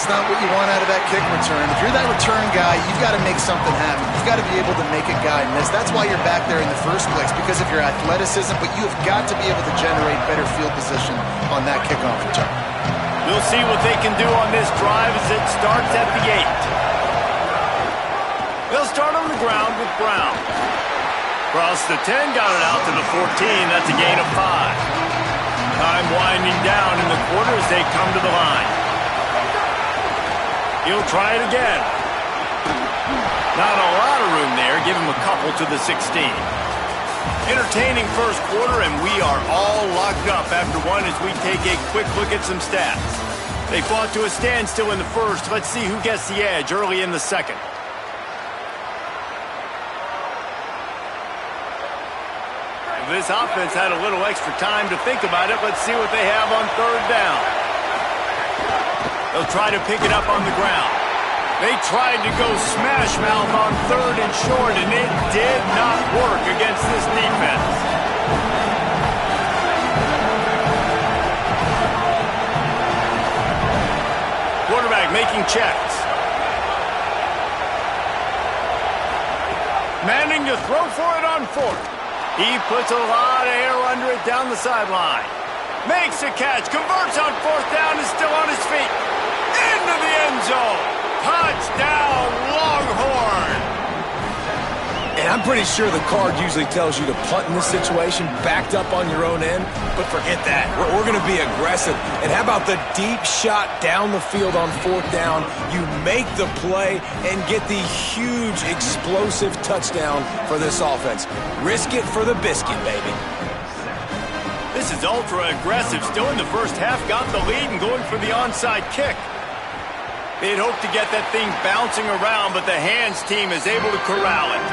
that's not what you want out of that kick return. If you're that return guy, you've got to make something happen. You've got to be able to make a guy miss. That's why you're back there in the first place, because of your athleticism, but you have got to be able to generate better field position on that kickoff return. We'll see what they can do on this drive as it starts at the 8. They'll start on the ground with Brown. Across the 10, got it out to the 14. That's a gain of 5. Time winding down in the quarter as they come to the line. He'll try it again. Not a lot of room there. Give him a couple to the 16. Entertaining first quarter, and we are all locked up after one as we take a quick look at some stats. They fought to a standstill in the first. Let's see who gets the edge early in the second. This offense had a little extra time to think about it. Let's see what they have on third down. They'll try to pick it up on the ground. They tried to go smash mouth on third and short, and it did not work against this defense. Quarterback making checks. Manning to throw for it on fourth. He puts a lot of air under it down the sideline. Makes a catch, converts on fourth down, is still on his feet. Into the end zone. Touchdown, Longhorn. And I'm pretty sure the card usually tells you to punt in this situation, backed up on your own end, but forget that. We're going to be aggressive. And how about the deep shot down the field on fourth down? You make the play and get the huge explosive touchdown for this offense. Risk it for the biscuit, baby. This is ultra aggressive. Still in the first half, got the lead and going for the onside kick. They'd hoped to get that thing bouncing around, but the hands team is able to corral it.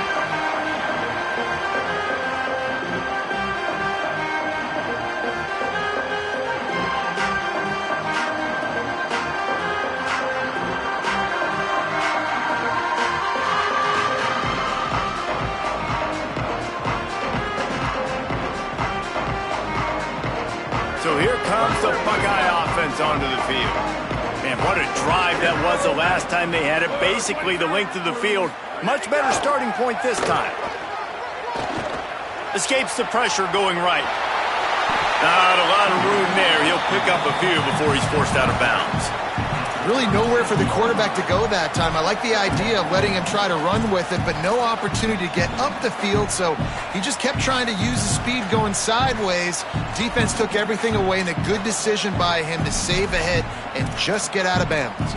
So here comes the Buckeye offense onto the field. And what a drive that was the last time they had it. Basically the length of the field. Much better starting point this time. Escapes the pressure going right. Not a lot of room there. He'll pick up a few before he's forced out of bounds. Really nowhere for the quarterback to go that time. I like the idea of letting him try to run with it, but no opportunity to get up the field, so he just kept trying to use the speed going sideways. Defense took everything away, and a good decision by him to save ahead and just get out of bounds.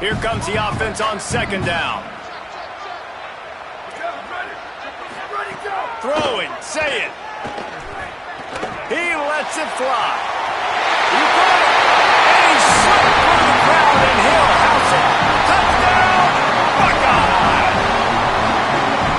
Here comes the offense on second down. Throwing, say it. He lets it fly. He got it. And he's slipped through the crowd, and he'll house it. Touchdown, Buckeye!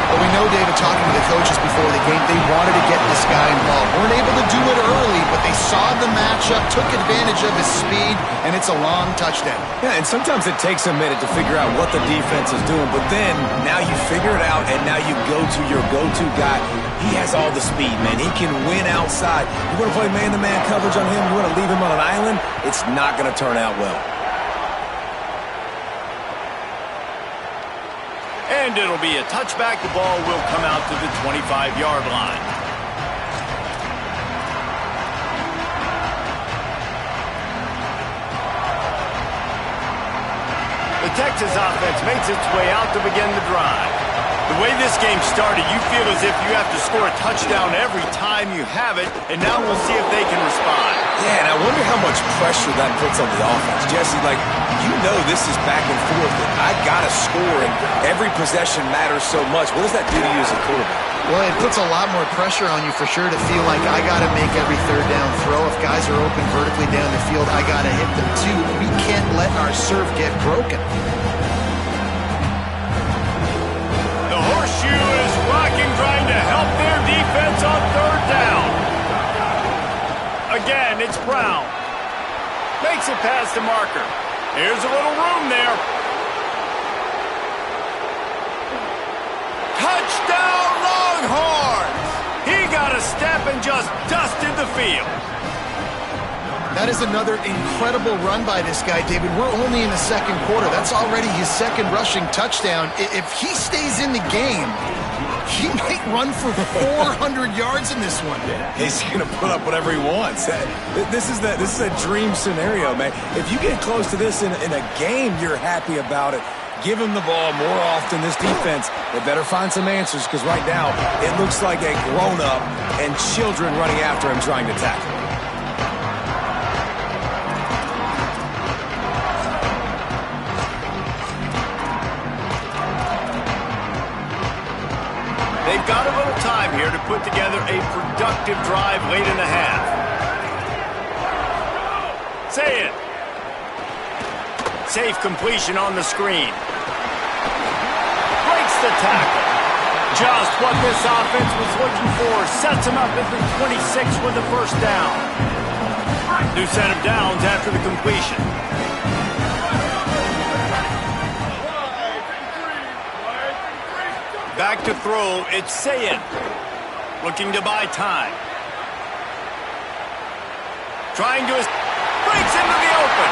Well, we know, David, talking to the coaches before the game, they wanted to get this guy involved. Weren't able to do it early, but they saw the matchup, took advantage of his speed, and it's a long touchdown. Yeah, and sometimes it takes a minute to figure out what the defense is doing, but then now you figure it out, and now you go to your go-to guy. He has all the speed, man. He can win outside. You want to play man-to-man coverage on him? You want to leave him on an island? It's not going to turn out well. And it'll be a touchback. The ball will come out to the 25-yard line. The Texas offense makes its way out to begin the drive. The way this game started, you feel as if you have to score a touchdown every time you have it, and now we'll see if they can respond. Yeah, and I wonder how much pressure that puts on the offense. Jesse, like, you know this is back and forth, and I got to score, and every possession matters so much. What does that do to you as a quarterback? Well, it puts a lot more pressure on you for sure to feel like I got to make every third down throw. If guys are open vertically down the field, I got to hit them too. We can't let our serve get broken. The horseshoe is rocking, trying to help their defense on third down. Again, it's Brown. Makes it past the marker. Here's a little room there. Touchdown, Longhorns! He got just dusted the field. That is another incredible run by this guy, David. We're only in the second quarter. That's already his second rushing touchdown. If he stays in the game, he might run for 400 yards in this one. Yeah, he's going to put up whatever he wants. This is a dream scenario, man. If you get close to this in a game, you're happy about it. Give him the ball more often. This defense, they better find some answers, because right now it looks like a grown-up and children running after him trying to tackle. They've got a little time here to put together a productive drive late in the half. Say it. Safe completion on the screen. Breaks the tackle. Just what this offense was looking for. Sets him up at the 26 with the first down. New set of downs after the completion. Back to throw, it's Sayed. Looking to buy time. Trying to... breaks into the open.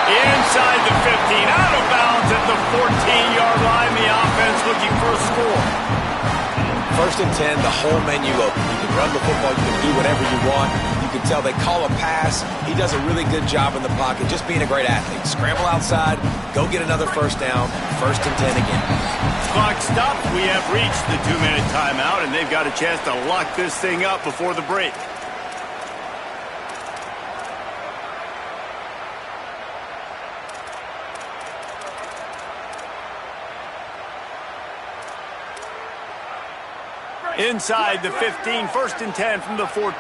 Inside the 15, out of bounds at the 14-yard line. The offense looking for a score. First and 10, the whole menu open. You can run the football, you can do whatever you want. You can tell they call a pass. He does a really good job in the pocket, just being a great athlete. Scramble outside, go get another first down. First and 10 again. Clock stopped. We have reached the 2-minute timeout, and they've got a chance to lock this thing up before the break. Inside the 15, first and 10 from the 14.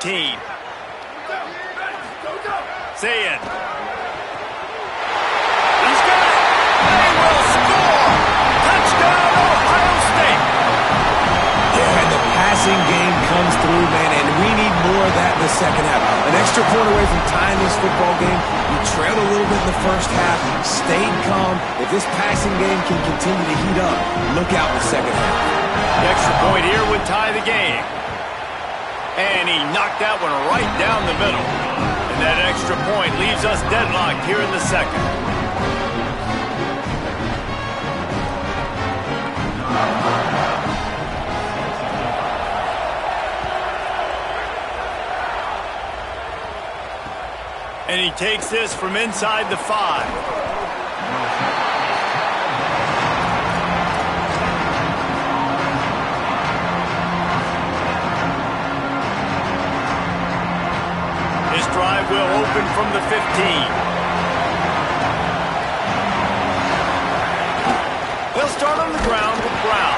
Sayed. He's got it. They will score. Touchdown, Ohio State. Yeah, and the passing game comes through, man, and we need more of that in the second half. An extra point away from tying this football game. You trailed a little bit in the first half, stayed calm. If this passing game can continue to heat up, look out in the second half. The extra point here would tie the game. And he knocked that one right down the middle. And that extra point leaves us deadlocked here in the second. And he takes this from inside the 5. Drive will open from the 15. They'll start on the ground with Brown.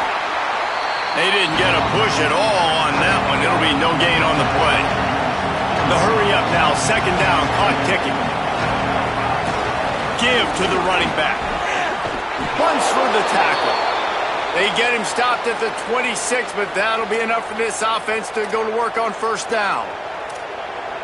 They didn't get a push at all on that one. It'll be no gain on the play. The hurry up now, second down, clock ticking. Give to the running back. Punch for the tackle. They get him stopped at the 26, but that'll be enough for this offense to go to work on first down.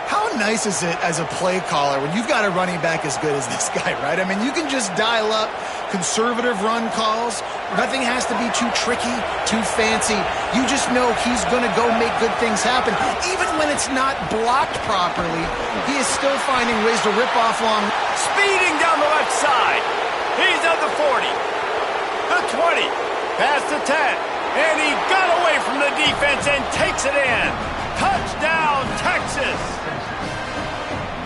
How nice is it as a play caller when you've got a running back as good as this guy, right? I mean, you can just dial up conservative run calls. Nothing has to be too tricky, too fancy. You just know he's going to go make good things happen. Even when it's not blocked properly, he is still finding ways to rip off long. Speeding down the left side. He's at the 40, the 20, past the 10. And he got away from the defense and takes it in. Touchdown, Texas!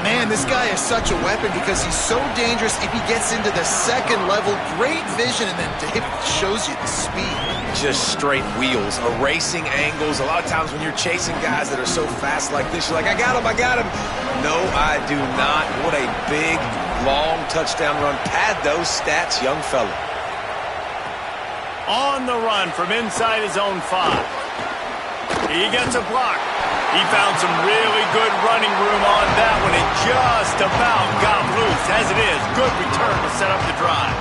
Man, this guy is such a weapon because he's so dangerous if he gets into the second level. Great vision, and then David shows you the speed. Just straight wheels, erasing angles. A lot of times when you're chasing guys that are so fast like this, you're like, I got him, I got him. No, I do not. What a big, long touchdown run. Pad those stats, young fella. On the run from inside his own 5. He gets a block. He found some really good running room on that one and just about got loose. As it is, good return to set up the drive.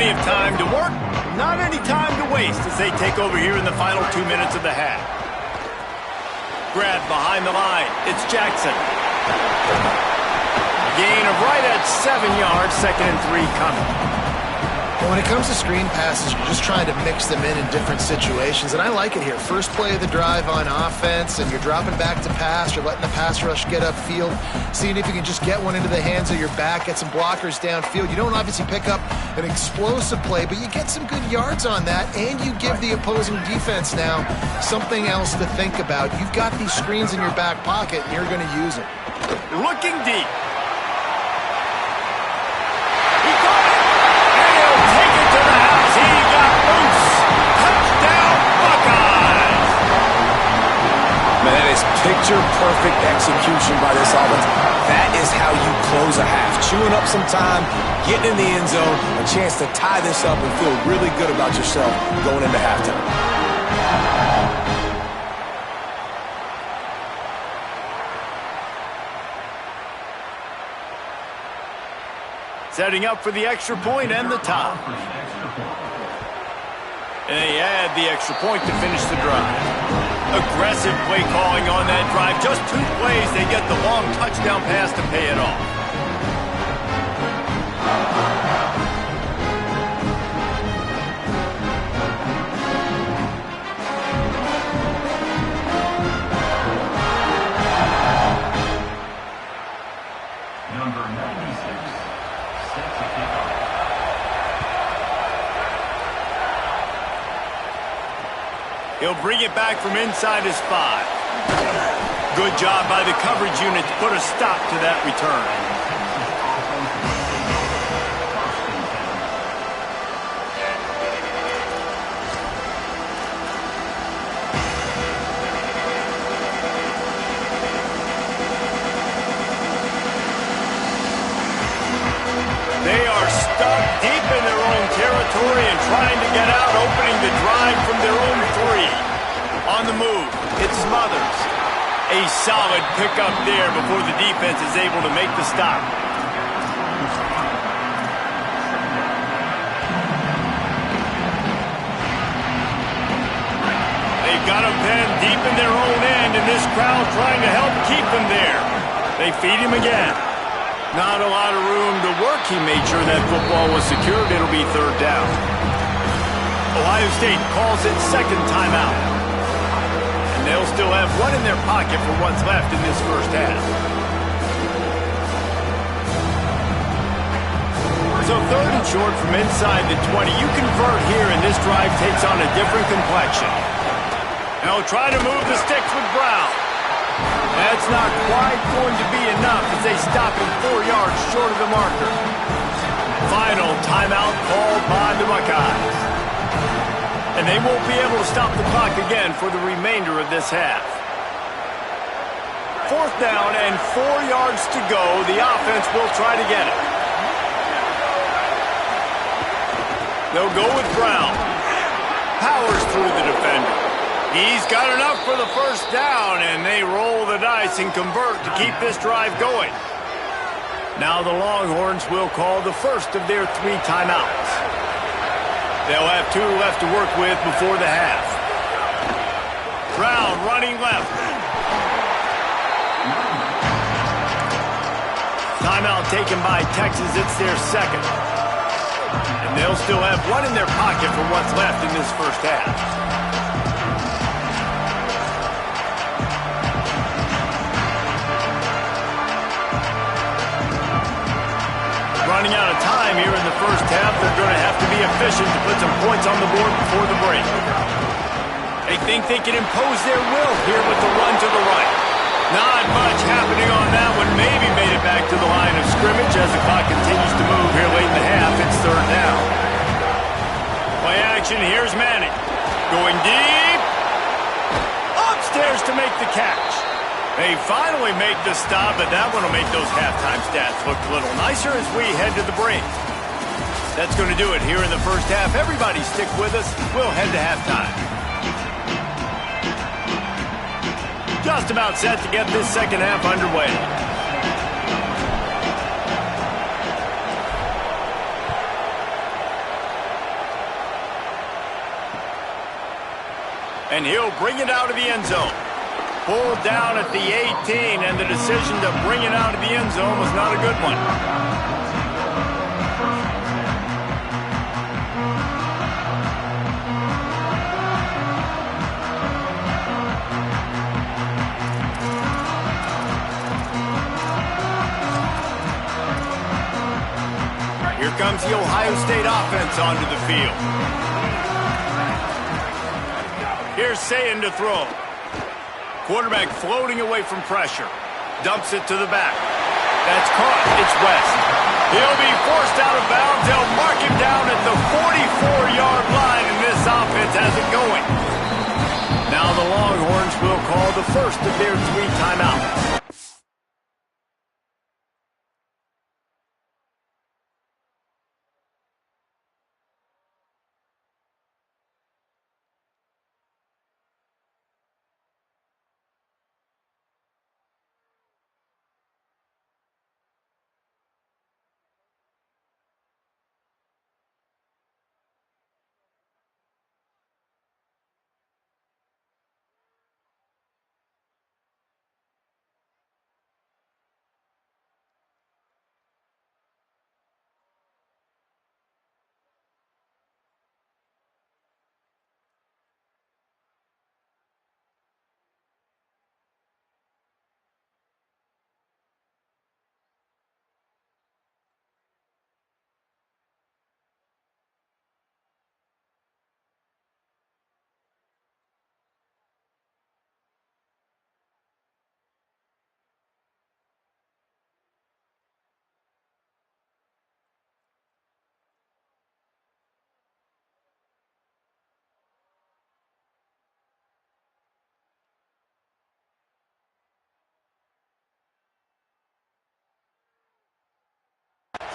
Plenty of time to work, not any time to waste as they take over here in the final 2 minutes of the half. Grab behind the line. It's Jackson. Gain of right at 7 yards, 2nd and 3 coming. Well, when it comes to screen passes, you're just trying to mix them in different situations, and I like it here. First play of the drive on offense, and you're dropping back to pass. You're letting the pass rush get upfield, seeing if you can just get one into the hands of your back, get some blockers downfield. You don't obviously pick up an explosive play, but you get some good yards on that, and you give the opposing defense now something else to think about. You've got these screens in your back pocket, and you're going to use it. Looking deep. Picture-perfect execution by this offense. That is how you close a half. Chewing up some time, getting in the end zone, a chance to tie this up and feel really good about yourself going into halftime. Setting up for the extra point and the tie. And they add the extra point to finish the drive. Aggressive play calling on that drive. Just 2 plays, they get the long touchdown pass to pay it off. Number 96, set to kick off. He'll bring it back from inside his 5. Good job by the coverage unit to put a stop to that return. They are stuck deep in their own territory and trying to get out, opening the drive from their own 3. On the move, it's Smothers. A solid pickup there before the defense is able to make the stop. They've got him pinned deep in their own end, and this crowd trying to help keep them there. They feed him again. Not a lot of room to work. He made sure that football was secured. It'll be 3rd down. Ohio State calls it 2nd timeout. And they'll still have one in their pocket for what's left in this first half. So 3rd and short from inside the 20. You convert here, and this drive takes on a different complexion. They'll try to move the sticks with Brown. That's not quite going to be enough as they stop him 4 yards short of the marker. Final timeout called by the Buckeyes. And they won't be able to stop the clock again for the remainder of this half. 4th down and 4 yards to go. The offense will try to get it. They'll go with Brown. Powers through the defender. He's got enough for the first down, and they roll the dice and convert to keep this drive going. Now the Longhorns will call the first of their 3 timeouts. They'll have 2 left to work with before the half. Brown running left. Timeout taken by Texas. It's their 2nd. And they'll still have 1 in their pocket for what's left in this first half. Running out of time here in the first half. They're going to have to be efficient to put some points on the board before the break. They think they can impose their will here with the run to the right. Not much happening on that one. Maybe made it back to the line of scrimmage as the clock continues to move here late in the half. It's 3rd down. Play action. Here's Manning. Going deep. Upstairs to make the catch. They finally make the stop, but that one will make those halftime stats look a little nicer as we head to the break. That's going to do it here in the first half. Everybody stick with us. We'll head to halftime. Just about set to get this second half underway. And he'll bring it out of the end zone. Pulled down at the 18, and the decision to bring it out of the end zone was not a good one. Here comes the Ohio State offense onto the field. Here's Sayin to throw. Quarterback floating away from pressure. Dumps it to the back. That's caught. It's West. He'll be forced out of bounds. They'll mark him down at the 44-yard line, and this offense has it going. Now the Longhorns will call the first of their 3 timeouts.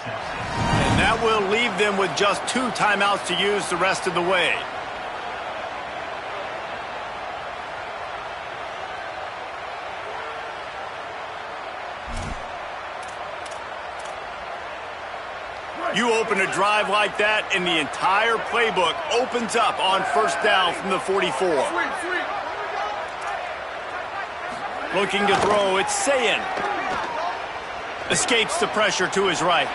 And that will leave them with just 2 timeouts to use the rest of the way. You open a drive like that, and the entire playbook opens up on first down from the 44. Looking to throw, it's Sayin. Escapes the pressure to his right.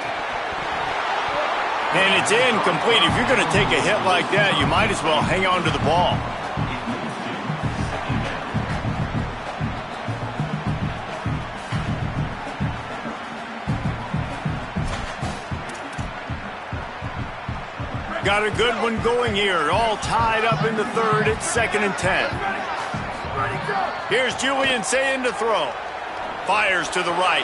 And it's incomplete. If you're going to take a hit like that, you might as well hang on to the ball. Got a good one going here. All tied up in the third. It's 2nd and 10. Here's Julian Sayin to throw. Fires to the right.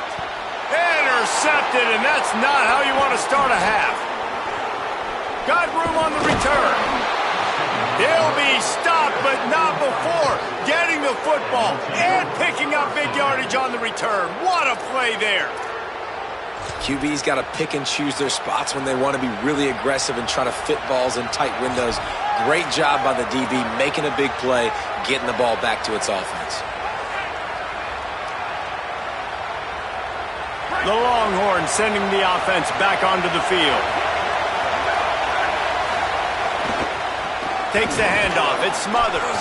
Intercepted, and that's not how you want to start a half. Got room on the return. He'll be stopped, but not before getting the football and picking up big yardage on the return. What a play there. QB's got to pick and choose their spots when they want to be really aggressive and try to fit balls in tight windows. Great job by the DB making a big play, getting the ball back to its offense. The Longhorns sending the offense back onto the field. Takes the handoff. It Smothers.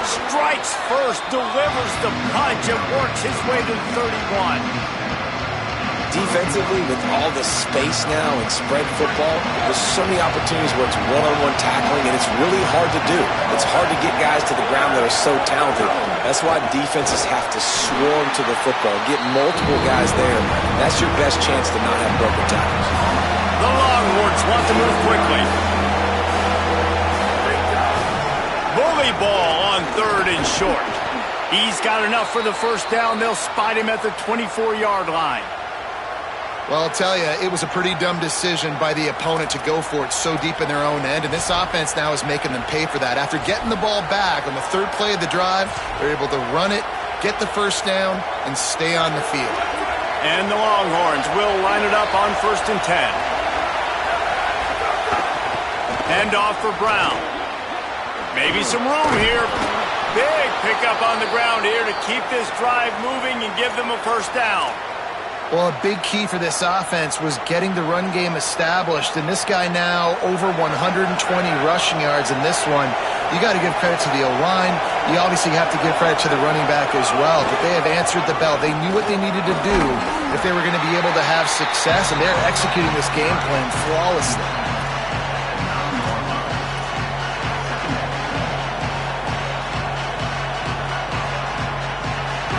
Strikes first, delivers the punch, and works his way to the 31. Defensively, with all the space now and spread football, there's so many opportunities where it's one-on-one tackling, and it's really hard to do. It's hard to get guys to the ground that are so talented. That's why defenses have to swarm to the football, get multiple guys there. That's your best chance to not have broken tackles. The Longhorns want to move quickly. Bully ball on 3rd and short. He's got enough for the first down. They'll spot him at the 24-yard line. Well, I'll tell you, it was a pretty dumb decision by the opponent to go for it so deep in their own end, and this offense now is making them pay for that. After getting the ball back on the 3rd play of the drive, they're able to run it, get the first down, and stay on the field. And the Longhorns will line it up on 1st and 10. Hand off for Brown. Maybe some room here. Big pickup on the ground here to keep this drive moving and give them a first down. Well, a big key for this offense was getting the run game established, and this guy now over 120 rushing yards in this one. You got to give credit to the O-line. You obviously have to give credit to the running back as well, but they have answered the bell. They knew what they needed to do if they were going to be able to have success, and they're executing this game plan flawlessly.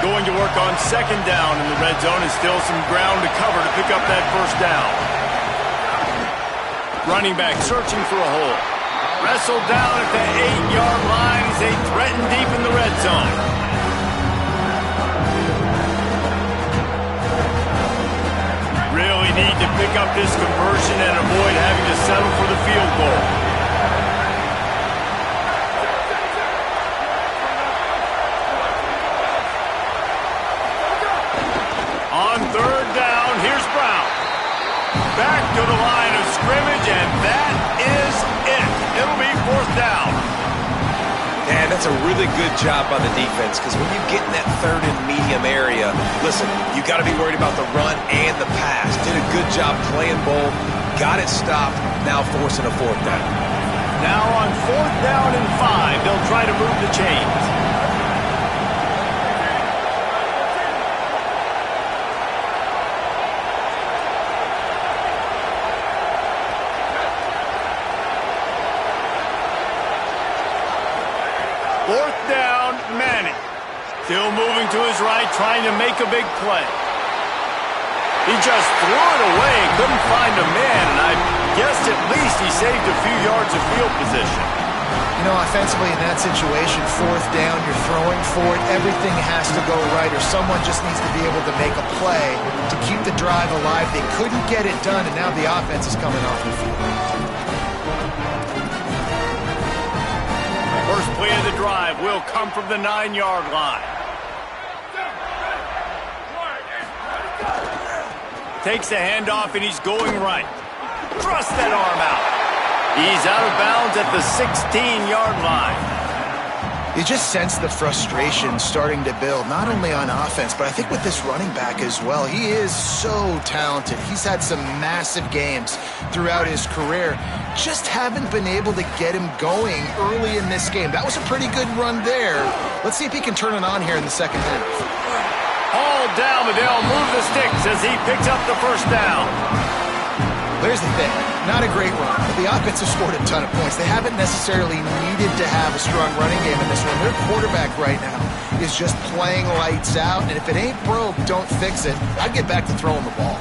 Going to work on second down in the red zone, and still some ground to cover to pick up that first down. Running back searching for a hole. Wrestled down at the 8-yard line as they threaten deep in the red zone. Really need to pick up this conversion and avoid having to settle for the field goal. On third down, here's Brown. Back to the line of scrimmage, and that is it. It'll be fourth down. And that's a really good job by the defense, because when you get in that third and medium area, listen, you got to be worried about the run and the pass. Did a good job playing both, got it stopped, now forcing a fourth down. Now on fourth down and 5, they'll try to move the chains. Fourth down, Manning. Still moving to his right, trying to make a big play. He just threw it away, couldn't find a man, and I guess at least he saved a few yards of field position. You know, offensively in that situation, fourth down, you're throwing for it, everything has to go right, or someone just needs to be able to make a play to keep the drive alive. They couldn't get it done, and now the offense is coming off the field. First play of the drive will come from the 9-yard line. Takes the handoff, and he's going right. Thrust that arm out. He's out of bounds at the 16-yard line. You just sense the frustration starting to build, not only on offense, but I think with this running back as well. He is so talented. He's had some massive games throughout his career. Just haven't been able to get him going early in this game. That was a pretty good run there. Let's see if he can turn it on here in the second half. Hauled down, but they'll move the sticks as he picks up the first down. Here's the thing. Not a great run, but the offense has scored a ton of points. They haven't necessarily needed to have a strong running game in this one. Their quarterback right now is just playing lights out, and if it ain't broke, don't fix it. I'd get back to throwing the ball.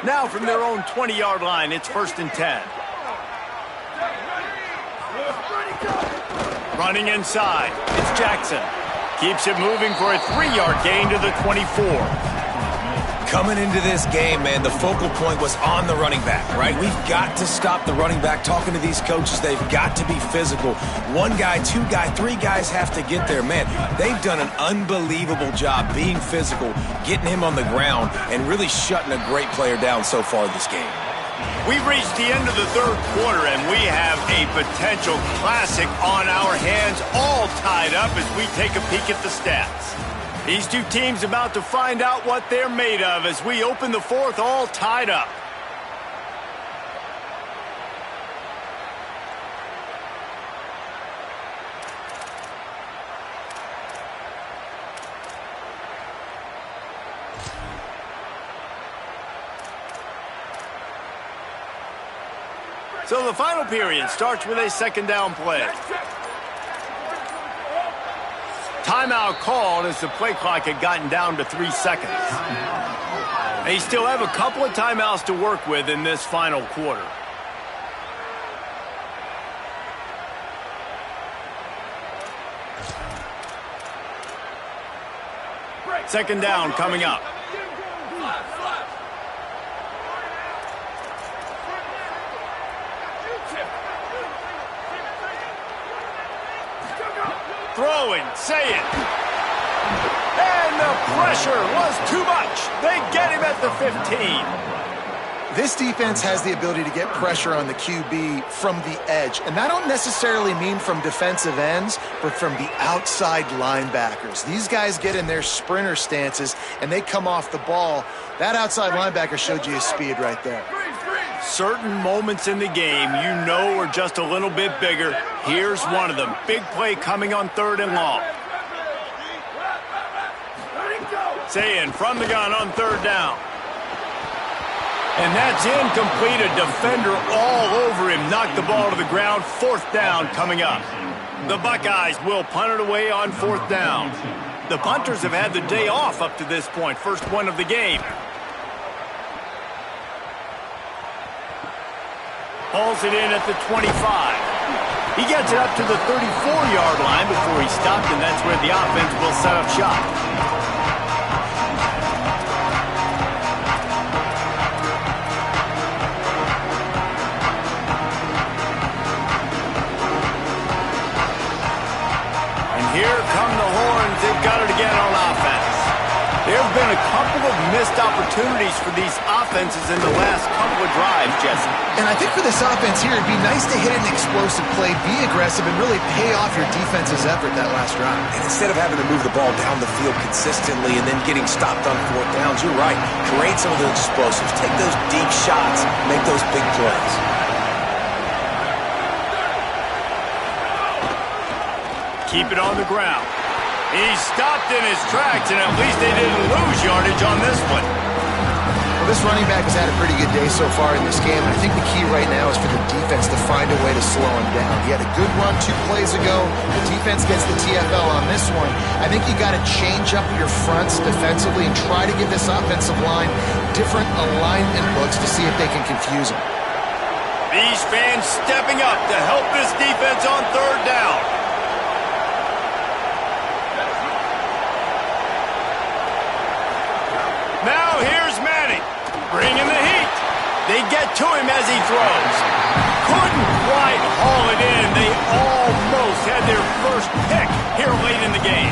Now from their own 20-yard line, it's first and 10. Running inside, it's Jackson. Keeps it moving for a 3-yard gain to the 24. Coming into this game, man, the focal point was on the running back, right? We've got to stop the running back. Talking to these coaches, they've got to be physical. One guy, two guy, three guys have to get there. Man, they've done an unbelievable job being physical, getting him on the ground, and really shutting a great player down so far this game. We've reached the end of the third quarter, and we have a potential classic on our hands, all tied up as we take a peek at the stats. These two teams about to find out what they're made of as we open the fourth, all tied up. So the final period starts with a second down play. Timeout called as the play clock had gotten down to 3 seconds. They still have a couple of timeouts to work with in this final quarter. Second down coming up. Throwing, say it. And the pressure was too much. They get him at the 15. This defense has the ability to get pressure on the QB from the edge. And that don't necessarily mean from defensive ends, but from the outside linebackers. These guys get in their sprinter stances, and they come off the ball. That outside linebacker showed you his speed right there. Certain moments in the game you know are just a little bit bigger. Here's one of them. Big play coming on 3rd and long. Sayin from the gun on 3rd down. And that's incomplete. A defender all over him. Knocked the ball to the ground. 4th down coming up. The Buckeyes will punt it away on 4th down. The punters have had the day off up to this point. First one of the game. Hauls it in at the 25. He gets it up to the 34-yard line before he stopped, and that's where the offense will set up shop. Here come the horns. They've got it again on offense. There have been a couple of missed opportunities for these offenses in the last couple of drives, Jesse. And I think for this offense here, it'd be nice to hit an explosive play, be aggressive, and really pay off your defense's effort that last drive. And instead of having to move the ball down the field consistently and then getting stopped on 4th downs, you're right. Create some of those explosives. Take those deep shots. Make those big plays. Keep it on the ground. He stopped in his tracks, and at least they didn't lose yardage on this one. Well, this running back has had a pretty good day so far in this game, and I think the key right now is for the defense to find a way to slow him down. He had a good run 2 plays ago. The defense gets the TFL on this one. I think you got to change up your fronts defensively and try to give this offensive line different alignment looks to see if they can confuse him. These fans stepping up to help this defense on 3rd down. Now here's Manning, bringing the heat. They get to him as he throws. Couldn't quite haul it in. They almost had their first pick here late in the game.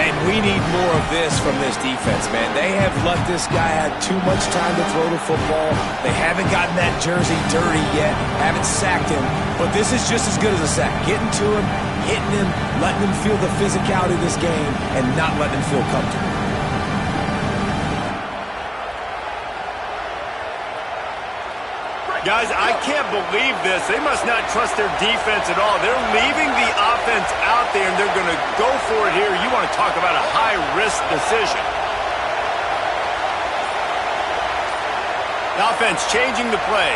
And we need more of this from this defense, man. They have let this guy have too much time to throw the football. They haven't gotten that jersey dirty yet, haven't sacked him. But this is just as good as a sack. Getting to him, hitting him, letting him feel the physicality of this game, and not letting him feel comfortable. Guys, I can't believe this. They must not trust their defense at all. They're leaving the offense out there, and they're going to go for it here. You want to talk about a high-risk decision. The offense changing the play.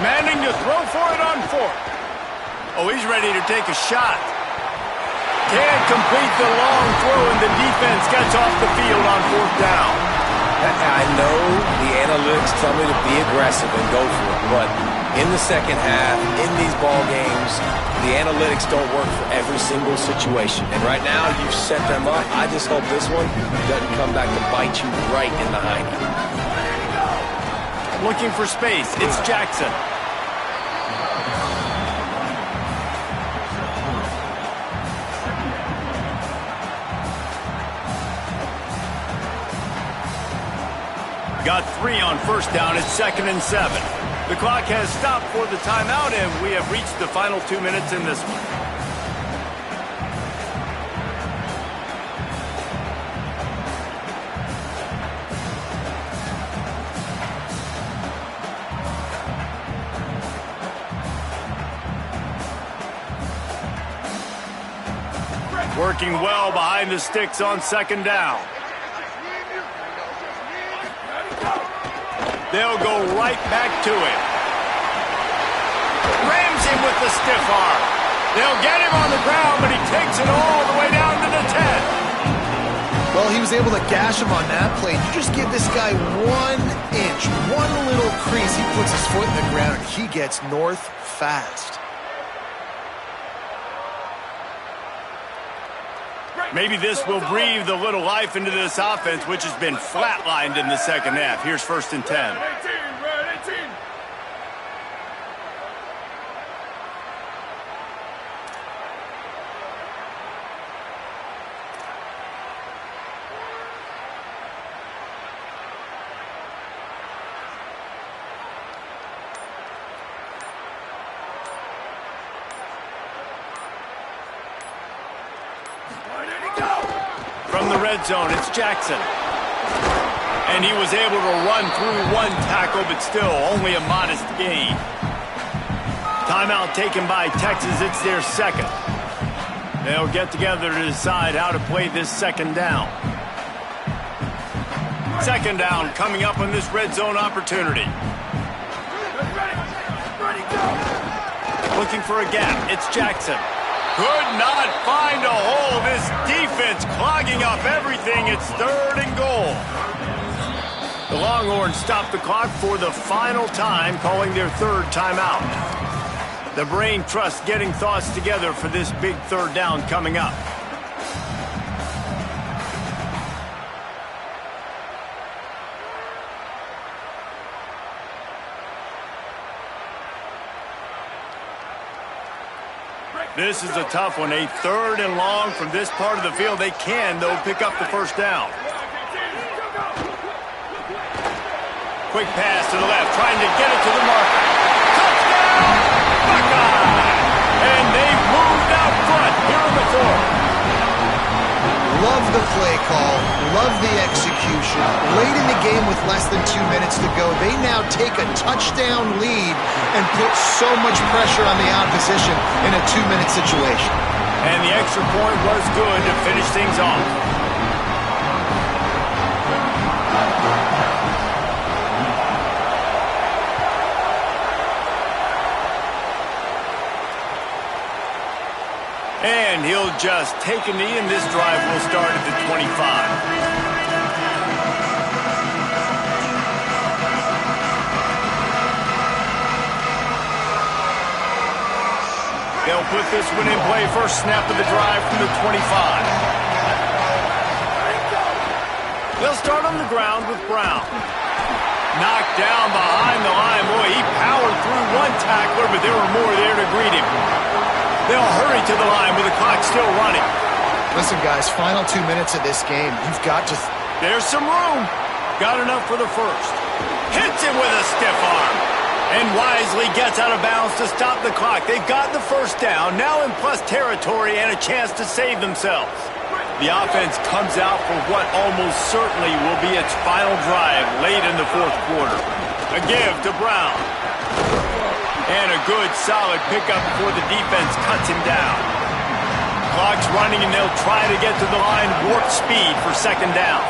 Manning to throw for it on 4th. Oh, he's ready to take a shot. Can't complete the long throw, and the defense gets off the field on 4th down. I know the analytics tell me to be aggressive and go for it, but in the second half, in these ball games, the analytics don't work for every single situation. And right now, you've set them up. I just hope this one doesn't come back to bite you right in the hiney. Looking for space. It's Jackson. Got 3 on 1st down. It's 2nd and 7. The clock has stopped for the timeout, and we have reached the final 2 minutes in this one. Working well behind the sticks on 2nd down. They'll go right back to him. Rams him with the stiff arm. They'll get him on the ground, but he takes it all the way down to the 10. Well, he was able to gash him on that play. You just give this guy 1 inch, one little crease. He puts his foot in the ground, and he gets north fast. Maybe this will breathe a little life into this offense, which has been flatlined in the second half. Here's 1st and 10. From the red zone, it's Jackson. And he was able to run through one tackle, but still only a modest gain. Timeout taken by Texas. It's their second. They'll get together to decide how to play this second down. Second down coming up on this red zone opportunity. Looking for a gap. It's Jackson. Could not find a hole. This defense clogging up everything. It's 3rd and goal. The Longhorns stop the clock for the final time, calling their 3rd timeout. The brain trust getting thoughts together for this big 3rd down coming up. This is a tough one. A 3rd and long from this part of the field. They can, though, pick up the first down. Quick pass to the left, trying to get it to the marker. Touchdown, Buckeye! And they've moved out front here in the 4th. Love the play call, love the execution. Late in the game with less than 2 minutes to go, they now take a touchdown lead and put so much pressure on the opposition in a 2-minute situation. And the extra point was good to finish things off. And he'll just take a knee, and this drive will start at the 25. They'll put this one in play. First snap of the drive from the 25. They'll start on the ground with Brown. Knocked down behind the line. Boy, he powered through one tackler, but there were more there to greet him. They'll hurry to the line with the clock still running. Listen, guys, final 2 minutes of this game. You've got to... There's some room. Got enough for the first. Hits him with a stiff arm. And wisely gets out of bounds to stop the clock. They've got the first down, now in plus territory and a chance to save themselves. The offense comes out for what almost certainly will be its final drive late in the 4th quarter. A give to Brown. And a good, solid pickup before the defense cuts him down. Clock's running, and they'll try to get to the line warp speed for second down.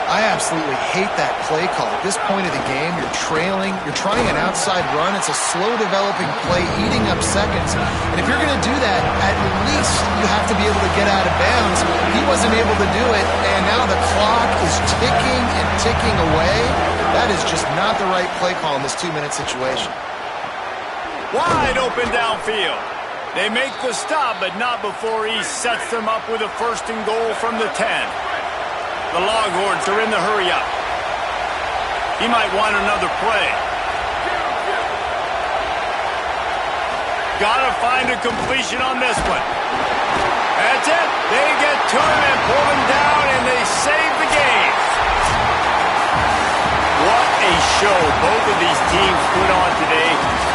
I absolutely hate that play call. At this point of the game, you're trailing, you're trying an outside run. It's a slow-developing play, eating up seconds. And if you're going to do that, at least you have to be able to get out of bounds. He wasn't able to do it, and now the clock is ticking and ticking away. That is just not the right play call in this 2-minute situation. Wide open downfield. They make the stop, but not before he sets them up with a 1st and goal from the 10. The Longhorns are in the hurry-up. He might want another play. Gotta find a completion on this one. That's it. They get to him and pull him down, and they save the game. What a show both of these teams put on today.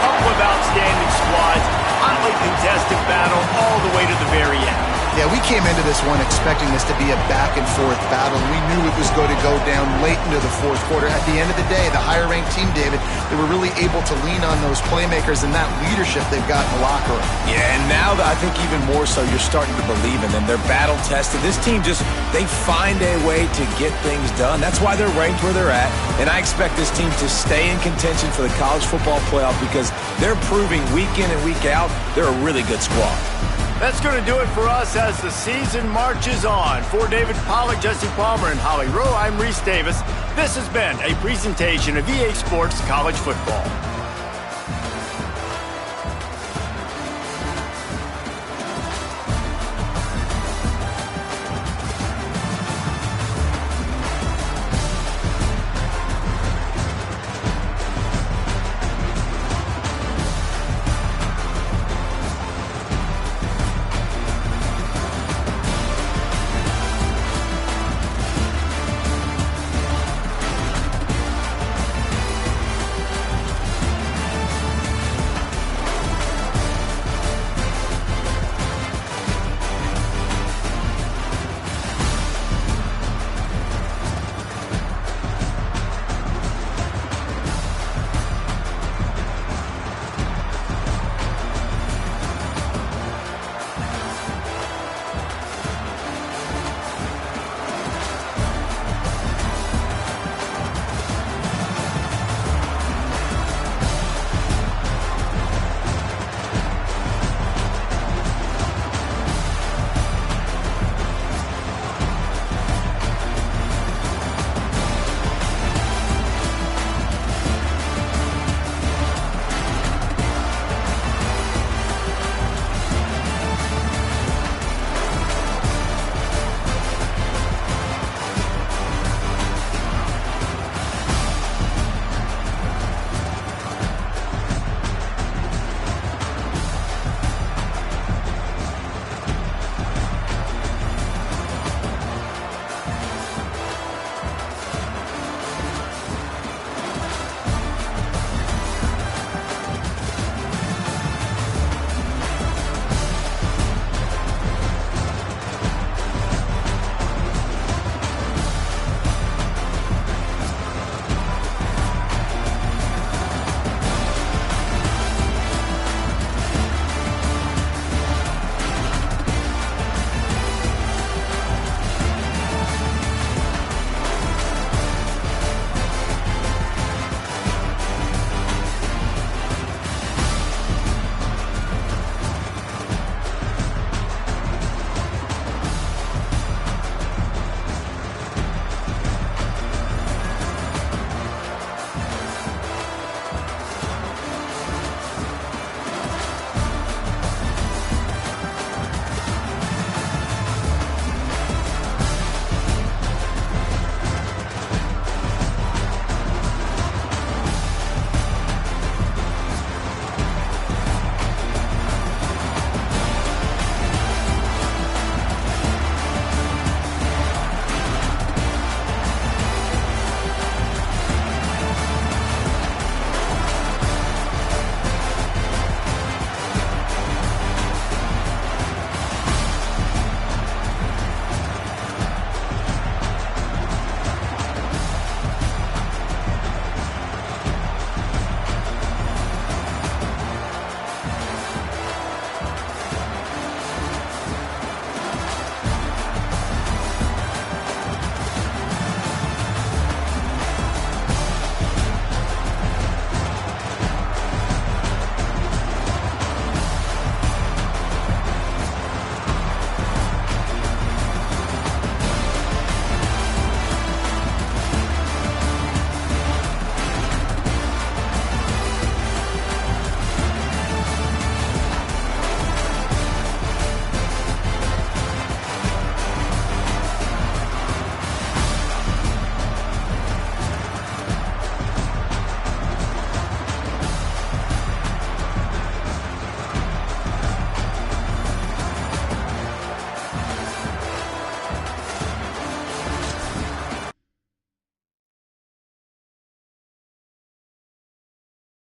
Couple of outstanding squads, hotly contested battle all the way to the very end. Yeah, we came into this one expecting this to be a back-and-forth battle. We knew it was going to go down late into the 4th quarter. At the end of the day, the higher-ranked team, David, they were really able to lean on those playmakers and that leadership they've got in the locker room. Yeah, and now I think even more so, you're starting to believe in them. They're battle-tested. This team they find a way to get things done. That's why they're ranked where they're at. And I expect this team to stay in contention for the college football playoff because they're proving week in and week out they're a really good squad. That's going to do it for us as the season marches on. For David Pollack, Jesse Palmer, and Holly Rowe, I'm Reese Davis. This has been a presentation of EA Sports College Football.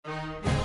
it.